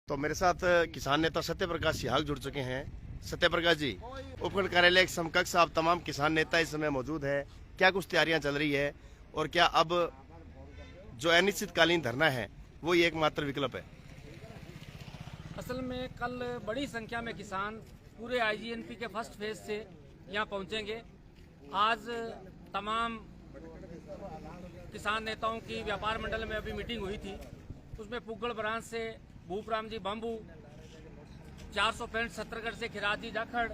तो मेरे साथ किसान नेता सत्य प्रकाश सिहाग जुड़ चुके हैं। सत्य प्रकाश जी, उपखंड कार्यालय के समकक्ष आप तमाम किसान नेता इस समय मौजूद है। क्या कुछ तैयारियां चल रही है और क्या अब जो अनिश्चितकालीन धरना है वो ही एकमात्र विकल्प है? असल में कल बड़ी संख्या में किसान पूरे आईजीएनपी के फर्स्ट फेज से यहाँ पहुँचेंगे। आज तमाम किसान नेताओं की व्यापार मंडल में अभी मीटिंग हुई थी, उसमें पुगड़ ब्रांच से भूपराम जी बम्बू, 465 सत्तरगढ़ से खिराज जी जाखड़,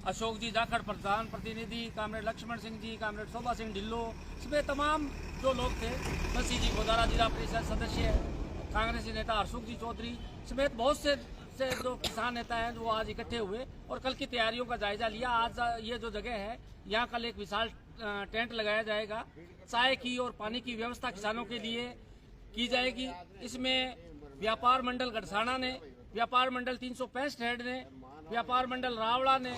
अशोक जी जाखड़ प्रधान प्रतिनिधि, कामरेड लक्ष्मण सिंह जी, कामरेड शोभा सिंह ढिल्लो, इसमें तमाम जो लोग थे, मसी जी गोदारा जिला परिषद सदस्य, कांग्रेसी नेता हरसुख जी चौधरी समेत बहुत से जो किसान नेता हैं वो आज इकट्ठे हुए और कल की तैयारियों का जायजा लिया। आज ये जो जगह है यहाँ कल एक विशाल टेंट लगाया जाएगा। चाय की और पानी की व्यवस्था किसानों के लिए की जाएगी। इसमें व्यापार मंडल गढ़साना ने, व्यापार मंडल 365 हेड ने, व्यापार मंडल रावड़ा ने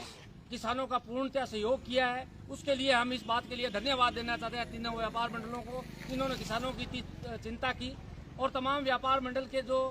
किसानों का पूर्णतः सहयोग किया है। उसके लिए हम इस बात के लिए धन्यवाद देना चाहते हैं तीनों व्यापार मंडलों को, जिन्होंने किसानों की चिंता की। और तमाम व्यापार मंडल के जो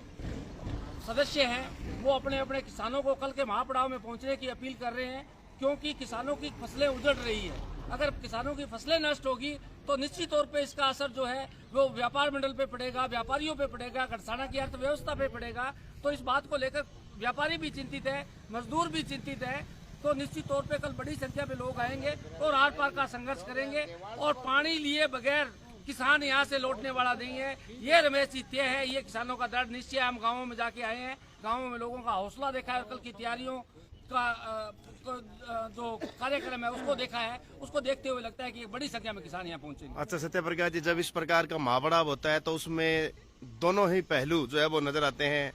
सदस्य हैं वो अपने अपने किसानों को कल के महापड़ाव में पहुंचने की अपील कर रहे हैं, क्योंकि किसानों की फसलें उजड़ रही है। अगर किसानों की फसलें नष्ट होगी तो निश्चित तौर पे इसका असर जो है वो व्यापार मंडल पे पड़ेगा, व्यापारियों पे पड़ेगा, गढ़साना की अर्थव्यवस्था पे पड़ेगा। तो इस बात को लेकर व्यापारी भी चिंतित है, मजदूर भी चिंतित है। तो निश्चित तौर पे कल बड़ी संख्या में लोग आएंगे और आर पार का संघर्ष करेंगे और पानी लिए बगैर किसान यहाँ से लौटने वाला नहीं है। ये रमेश जी तय है, ये किसानों का दृढ़ निश्चय। हम गाँवों में जाके आए हैं, गाँवों में लोगों का हौसला देखा है, कल की तैयारियों का जो कार्यक्रम है उसको देखा है। उसको देखते हुए लगता है कि बड़ी संख्या में किसान यहाँ पहुंचेंगे। अच्छा सत्य प्रकाश जी, जब इस प्रकार का महापड़ाव होता है तो उसमें दोनों ही पहलू जो है वो नजर आते हैं।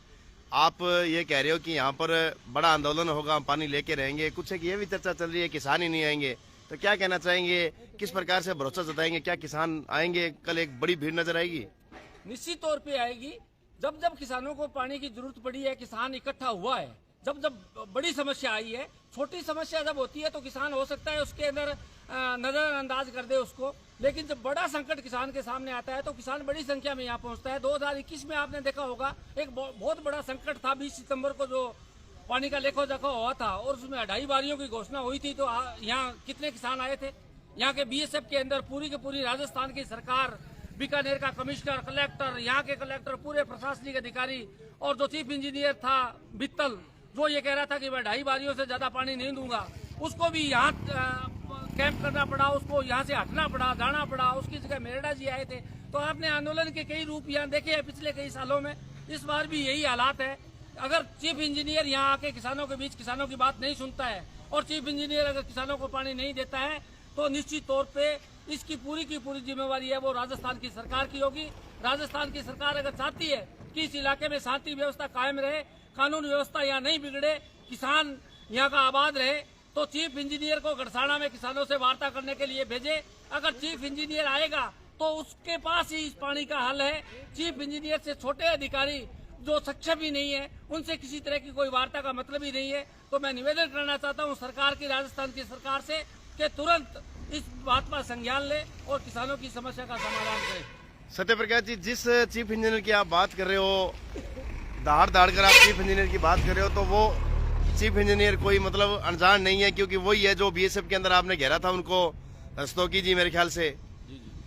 आप ये कह रहे हो कि यहाँ पर बड़ा आंदोलन होगा, हम पानी लेके रहेंगे, कुछ एक ये भी चर्चा चल रही है किसान ही नहीं आएंगे, तो क्या कहना चाहेंगे, किस प्रकार से भरोसा जताएंगे? क्या किसान आएंगे? कल एक बड़ी भीड़ नजर आएगी? निश्चित तौर पे आएगी। जब जब किसानों को पानी की जरूरत पड़ी है, किसान इकट्ठा हुआ है, जब जब बड़ी समस्या आई है, छोटी समस्या जब होती है तो किसान हो सकता है उसके अंदर नजरअंदाज कर दे उसको, लेकिन जब बड़ा संकट किसान के सामने आता है तो किसान बड़ी संख्या में यहाँ पहुँचता है। 2021 में आपने देखा होगा एक बहुत बड़ा संकट था, 20 सितंबर को जो पानी का लेखो जोखा हुआ था और उसमें 2.5 बारियों की घोषणा हुई थी। तो यहाँ कितने किसान आए थे? यहाँ के बीएसएफ के अंदर पूरी की पूरी राजस्थान की सरकार, बीकानेर का कमिश्नर, कलेक्टर, यहाँ के कलेक्टर, पूरे प्रशासनिक अधिकारी और जो चीफ इंजीनियर था बित्तल, जो ये कह रहा था कि मैं 2.5 बारियों से ज्यादा पानी नहीं दूंगा, उसको भी यहाँ कैंप करना पड़ा, उसको यहाँ से हटना पड़ा, जाना पड़ा। उसकी जगह मेरडा जी आए थे। तो आपने आंदोलन के कई रूप यहाँ देखे हैं पिछले कई सालों में। इस बार भी यही हालात है। अगर चीफ इंजीनियर यहाँ आके किसानों के बीच किसानों की बात नहीं सुनता है और चीफ इंजीनियर अगर किसानों को पानी नहीं देता है तो निश्चित तौर पे इसकी पूरी की पूरी जिम्मेवारी है वो राजस्थान की सरकार की होगी। राजस्थान की सरकार अगर चाहती है कि इस इलाके में शांति व्यवस्था कायम रहे, कानून व्यवस्था यहाँ नहीं बिगड़े, किसान यहाँ का आबाद रहे, तो चीफ इंजीनियर को गढ़साना में किसानों से वार्ता करने के लिए भेजे। अगर चीफ इंजीनियर आएगा तो उसके पास ही इस पानी का हल है। चीफ इंजीनियर से छोटे अधिकारी जो सक्षम ही नहीं है, उनसे किसी तरह की कोई वार्ता का मतलब ही नहीं है। तो मैं निवेदन करना चाहता हूँ सरकार की, राजस्थान की सरकार से कि तुरंत इस बात पर संज्ञान ले और किसानों की समस्या का समाधान करे। सत्य प्रकाश जी, जिस चीफ इंजीनियर की आप बात कर रहे हो, दहाड़ कर आप चीफ इंजीनियर की बात कर रहे हो, तो वो चीफ इंजीनियर कोई मतलब अनजान नहीं है, क्योंकि वही है जो बीएसएफ के अंदर आपने घेरा था उनको, रस्तोगी जी मेरे ख्याल से।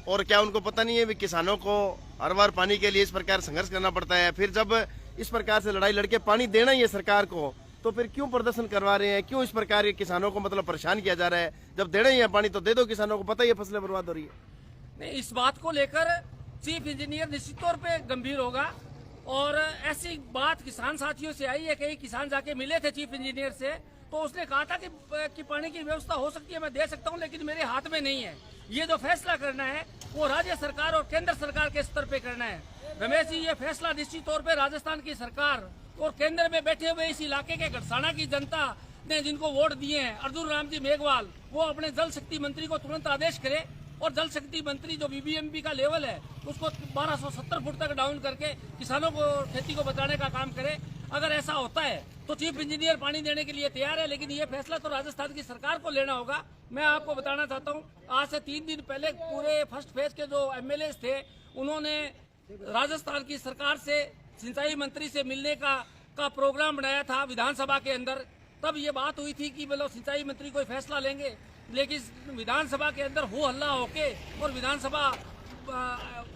और क्या उनको पता नहीं है भी किसानों को हर बार पानी के लिए इस प्रकार संघर्ष करना पड़ता है? फिर जब इस प्रकार से लड़ाई लड़के पानी देना ही है सरकार को, तो फिर क्यों प्रदर्शन करवा रहे हैं? क्यों इस प्रकार के किसानों को मतलब परेशान किया जा रहा है? जब देना ही है पानी तो दे दो किसानों को, पता ही है फसलें बर्बाद हो रही है। नहीं, इस बात को लेकर चीफ इंजीनियर निश्चित तौर पे गंभीर होगा। और ऐसी बात किसान साथियों से आई है, कई किसान जाके मिले थे चीफ इंजीनियर से, तो उसने कहा था कि पानी की व्यवस्था हो सकती है, मैं दे सकता हूं, लेकिन मेरे हाथ में नहीं है। ये जो फैसला करना है वो राज्य सरकार और केंद्र सरकार के स्तर पे करना है। रमेश जी, ये फैसला निश्चित तौर पे राजस्थान की सरकार और केंद्र में बैठे हुए इस इलाके के गढ़साना की जनता ने जिनको वोट दिए हैं, अर्जुन राम जी मेघवाल, वो अपने जल शक्ति मंत्री को तुरंत आदेश करे और जल शक्ति मंत्री जो बीबीएमपी का लेवल है उसको 1270 फुट तक डाउन करके किसानों को, खेती को बचाने का काम करे। अगर ऐसा होता है तो चीफ इंजीनियर पानी देने के लिए तैयार है, लेकिन ये फैसला तो राजस्थान की सरकार को लेना होगा। मैं आपको बताना चाहता हूँ, आज से 3 दिन पहले पूरे फर्स्ट फेज के जो एमएलए थे उन्होंने राजस्थान की सरकार से सिंचाई मंत्री से मिलने का प्रोग्राम बनाया था विधानसभा के अंदर, तब ये बात हुई थी कि मतलब सिंचाई मंत्री कोई फैसला लेंगे, लेकिन विधानसभा के अंदर हो हल्ला होके और विधानसभा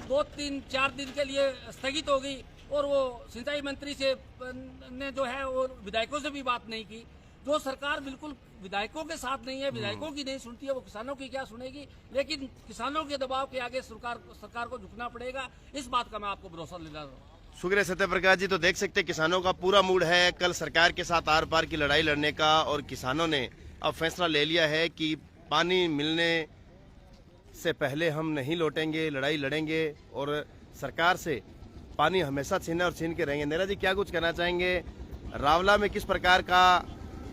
2-3-4 दिन के लिए स्थगित हो गई और वो सिंचाई मंत्री से ने जो है वो विधायकों से भी बात नहीं की। जो सरकार बिल्कुल विधायकों के साथ नहीं है, विधायकों की नहीं सुनती है, वो किसानों की क्या सुनेगी। लेकिन किसानों के दबाव के आगे सरकार को झुकना पड़ेगा, इस बात का मैं आपको भरोसा दिला रहा हूँ। शुक्रिया सत्यप्रकाश जी। तो देख सकते हैं किसानों का पूरा मूड है कल सरकार के साथ आर पार की लड़ाई लड़ने का, और किसानों ने अब फैसला ले लिया है कि पानी मिलने से पहले हम नहीं लौटेंगे, लड़ाई लड़ेंगे और सरकार से पानी हमेशा छीना और छीन के रहेंगे। नेरा जी, क्या कुछ कहना चाहेंगे? रावला में किस प्रकार का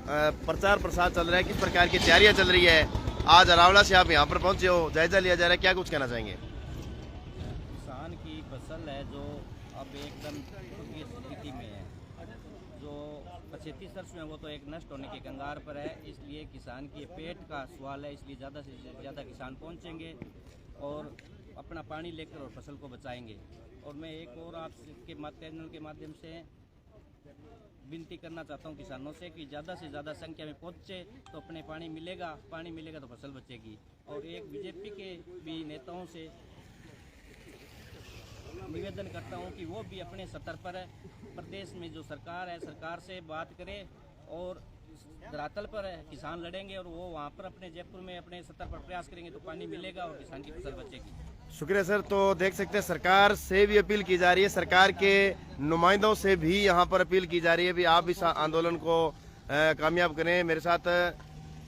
प्रचार प्रसार चल रहा है, किस प्रकार की तैयारियां चल रही है? आज रावला से आप यहाँ पर पहुंचे हो, जायजा लिया जा रहा है, क्या कुछ कहना चाहेंगे? किसान की फसल है जो अब एकदम की स्थिति में है, जो 35 सरसों है वो तो एक नष्ट होने के कगार पर है। इसलिए किसान के पेट का सवाल है, इसलिए ज़्यादा से ज़्यादा किसान पहुंचेंगे और अपना पानी लेकर और फसल को बचाएंगे। और मैं एक और आपके चैनल के माध्यम से विनती करना चाहता हूं किसानों से कि ज़्यादा से ज़्यादा संख्या में पहुंचे तो अपने पानी मिलेगा तो फसल बचेगी। और एक बीजेपी के भी नेताओं से निवेदन करता हूं कि वो भी अपने स्तर पर प्रदेश में जो सरकार है, सरकार से बात करें और धरातल पर है किसान लड़ेंगे और वो वहाँ पर अपने जयपुर में अपने स्तर पर प्रयास करेंगे तो पानी मिलेगा और किसान की फसल बचेगी। शुक्रिया सर। तो देख सकते हैं सरकार से भी अपील की जा रही है, सरकार के नुमाइंदों से भी यहाँ पर अपील की जा रही है भी आप इस आंदोलन को कामयाब करें। मेरे साथ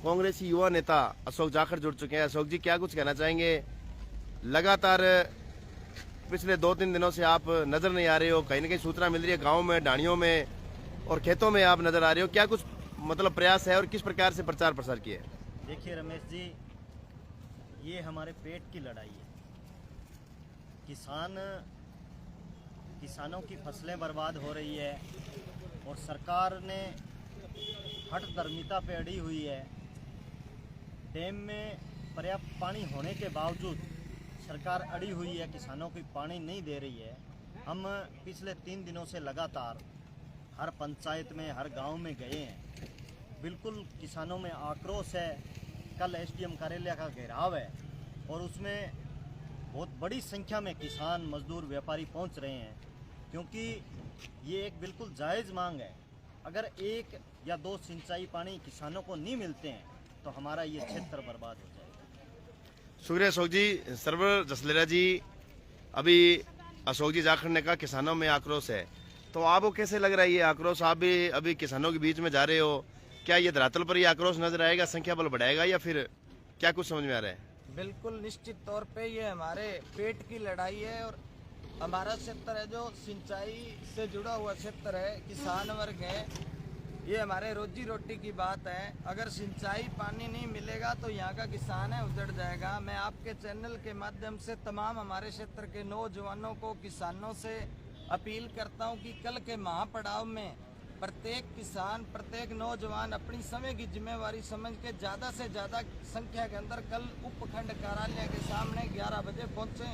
कांग्रेसी युवा नेता अशोक जाखड़ जुड़ चुके हैं। अशोक जी, क्या कुछ कहना चाहेंगे? लगातार पिछले 2-3 दिनों से आप नजर नहीं आ रहे हो, कहीं ना कहीं सूचना मिल रही है गाँव में, ढाणियों में और खेतों में आप नजर आ रहे हो, क्या कुछ मतलब प्रयास है और किस प्रकार से प्रचार प्रसार किए? देखिए रमेश जी, ये हमारे पेट की लड़ाई है। किसानों की फसलें बर्बाद हो रही है और सरकार ने हठधर्मिता पे अड़ी हुई है। डैम में पर्याप्त पानी होने के बावजूद सरकार अड़ी हुई है, किसानों को पानी नहीं दे रही है। हम पिछले 3 दिनों से लगातार हर पंचायत में, हर गांव में गए हैं। बिल्कुल किसानों में आक्रोश है। कल एसडीएम कार्यालय का घेराव है और उसमें बहुत बड़ी संख्या में किसान, मजदूर, व्यापारी पहुंच रहे हैं, क्योंकि ये एक बिल्कुल जायज़ मांग है। अगर 1 या 2 सिंचाई पानी किसानों को नहीं मिलते हैं तो हमारा ये क्षेत्र बर्बाद हो जाएगा। शुक्रिया अशोक जी। सरवर जसलेरा जी, अभी अशोक जी जाखड़ ने कहा किसानों में आक्रोश है, तो आपको कैसे लग रहा है ये आक्रोश? आप भी अभी किसानों के बीच में जा रहे हो, क्या ये धरातल पर ये आक्रोश नजर आएगा, संख्या बल बढ़ाएगा या फिर क्या कुछ समझ में आ रहा है? बिल्कुल निश्चित तौर पे ये हमारे पेट की लड़ाई है और हमारा क्षेत्र है जो सिंचाई से जुड़ा हुआ क्षेत्र है, किसान वर्ग है, ये हमारे रोजी रोटी की बात है। अगर सिंचाई पानी नहीं मिलेगा तो यहाँ का किसान है उजड़ जाएगा। मैं आपके चैनल के माध्यम से तमाम हमारे क्षेत्र के नौजवानों को, किसानों से अपील करता हूँ कि कल के महापड़ाव में प्रत्येक किसान, प्रत्येक नौजवान अपनी समय की जिम्मेवारी समझ के ज़्यादा से ज़्यादा संख्या के अंदर कल उपखंड कार्यालय के सामने 11 बजे पहुँचे।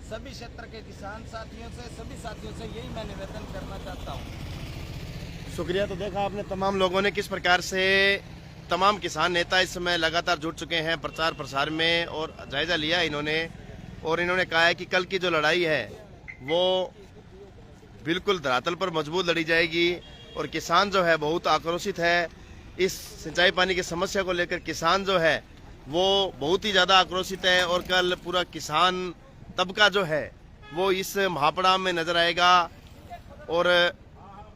सभी क्षेत्र के किसान साथियों से, सभी साथियों से यही मैं निवेदन करना चाहता हूँ। शुक्रिया। तो देखा आपने तमाम लोगों ने किस प्रकार से तमाम किसान नेता इस समय लगातार जुड़ चुके हैं प्रचार प्रसार में और जायजा लिया इन्होंने, और इन्होंने कहा है कि कल की जो लड़ाई है वो बिल्कुल धरातल पर मजबूत लड़ी जाएगी और किसान जो है बहुत आक्रोशित है इस सिंचाई पानी की समस्या को लेकर। किसान जो है वो बहुत ही ज़्यादा आक्रोशित है और कल पूरा किसान तबका जो है वो इस महापड़ाव में नजर आएगा और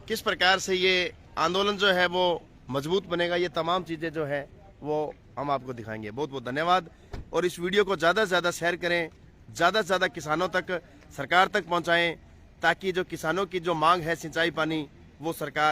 किस प्रकार से ये आंदोलन जो है वो मजबूत बनेगा, ये तमाम चीज़ें जो है वो हम आपको दिखाएंगे। बहुत बहुत धन्यवाद। और इस वीडियो को ज़्यादा से ज़्यादा शेयर करें, ज़्यादा से ज़्यादा किसानों तक, सरकार तक पहुँचाएँ, ताकि जो किसानों की जो मांग है सिंचाई पानी वो सरकार